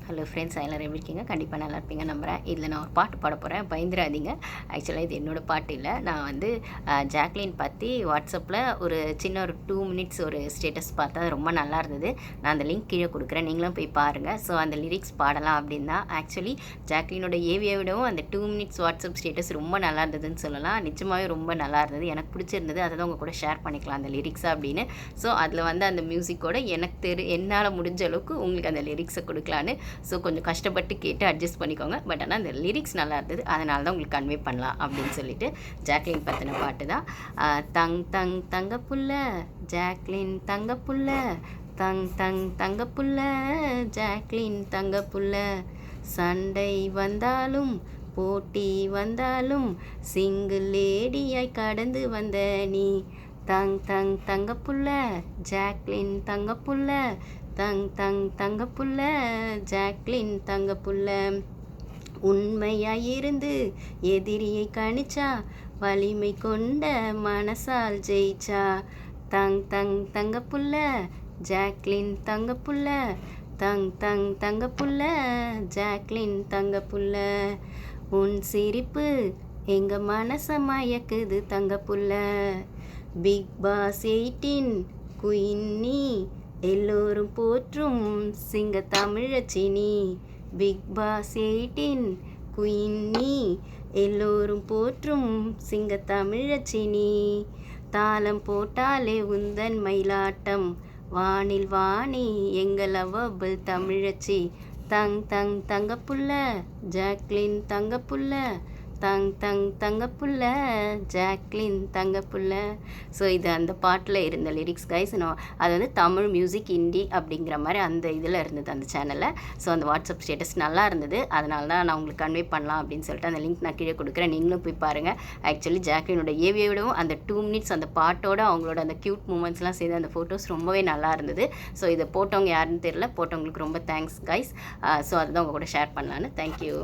Hello friends, எல்லோரும் எப்படி இருக்கீங்க? கண்டிப்பாக நல்லா இருப்பீங்க நம்புகிறேன். இதில் நான் ஒரு பாட்டு பாட போகிறேன், பயந்துராதீங்க. ஆக்சுவலாக இது என்னோடய பாட்டு இல்லை. நான் வந்து ஜாக்லின் பற்றி வாட்ஸ்அப்பில் ஒரு சின்ன ஒரு 2 மினிட்ஸ் ஒரு ஸ்டேட்டஸ் பார்த்தா ரொம்ப நல்லா இருந்தது. நான் அந்த லிங்க் கீழே கொடுக்குறேன், நீங்களும் போய் பாருங்கள். ஸோ அந்த லிரிக்ஸ் பாடலாம் அப்படின்னு தான். ஆக்சுவலி ஜாக்லினோட ஏவியை விடவும் அந்த 2 மினிட்ஸ் வாட்ஸ்அப் ஸ்டேட்டஸ் ரொம்ப நல்லா இருந்ததுன்னு சொல்லலாம். நிஜமாகவே ரொம்ப நல்லா இருந்தது, எனக்கு பிடிச்சிருந்தது. அதை தான் உங்கள் கூட ஷேர் பண்ணிக்கலாம் அந்த லிரிக்ஸா அப்படின்னு. ஸோ அதில் வந்து அந்த மியூசிக்கோட எனக்கு என்னால் முடிஞ்ச அளவுக்கு உங்களுக்கு அந்த லிரிக்ஸை கொடுக்கலான்னு. ஸோ கொஞ்சம் கஷ்டப்பட்டு கேட்டு அட்ஜஸ்ட் பண்ணிக்கோங்க. பட் ஆனால் அந்த லிரிக்ஸ் நல்லா இருந்தது, அதனால தான் உங்களுக்கு கன்வே பண்ணலாம் அப்படின்னு சொல்லிட்டு ஜாக்லின் பற்றின பாட்டு தான். தங்க புள்ள ஜாக்லின் தங்க புள்ள, தங்க புள்ள ஜாக்லின் தங்க புள்ள, சண்டை வந்தாலும் போட்டி வந்தாலும் சிங்கிள் லேடியாய் கடந்து வந்த நீ, தங்க புள்ள ஜாக்லின் தங்க புள்ள, தங்க புள்ள ஜாக்லின் தங்க புள்ள, உண்மையாயிருந்து எதிரியை கணிச்சா, வலிமை கொண்ட மனசால் ஜெயிச்சா, தங்க புள்ள ஜாக்லின் தங்க புள்ள, தங்க புள்ள ஜாக்லின் தங்க புள்ள, உன் சிரிப்பு எங்க மனச மயக்குது தங்க புள்ள, பிக் பாஸ் 18 குயின் நீ, எல்லோரும் போற்றும் சிங்க தமிழச்சினி, பிக் பாஸ் 18 குயின் நீ, எல்லோரும் போற்றும் சிங்க தமிழச்சினி, தாளம் போட்டாலே உந்தன் மயிலாட்டம், வானில் வாணி எங்கள் லவ்வபிள் தமிழச்சி, தங்க புள்ள ஜாக்லின் தங்க புள்ள, தங்க புள்ள ஜாக்லின் தங்க புள்ள. ஸோ இது அந்த பாட்டில் இருந்த லிரிக்ஸ் கைஸ். அது வந்து தமிழ் மியூசிக் ஹிந்தி அப்படிங்கிற மாதிரி அந்த இதில் இருந்தது அந்த சேனலில். ஸோ அந்த வாட்ஸ்அப் ஸ்டேட்டஸ் நல்லா இருந்தது, அதனால தான் நான் உங்களுக்கு கன்வே பண்ணலாம் அப்படின்னு சொல்லிட்டு அந்த லிங்க் நான் கீழே கொடுக்குறேன், நீங்களும் போய் பாருங்கள். ஆக்சுவலி ஜாக்லினோட ஏவியை விடவும் அந்த 2 மினிட்ஸ் அந்த பாட்டோட அவங்களோட அந்த க்யூட் மூமெண்ட்ஸ்லாம் சேர்ந்து அந்த ஃபோட்டோஸ் ரொம்பவே நல்லா இருந்தது. ஸோ இதை போட்டவங்க யாருன்னு தெரியல, போட்டவங்களுக்கு ரொம்ப தேங்க்ஸ் கைஸ். ஸோ அதுதான் உங்கள் கூட ஷேர் பண்ணலான்னு. தேங்க்யூ.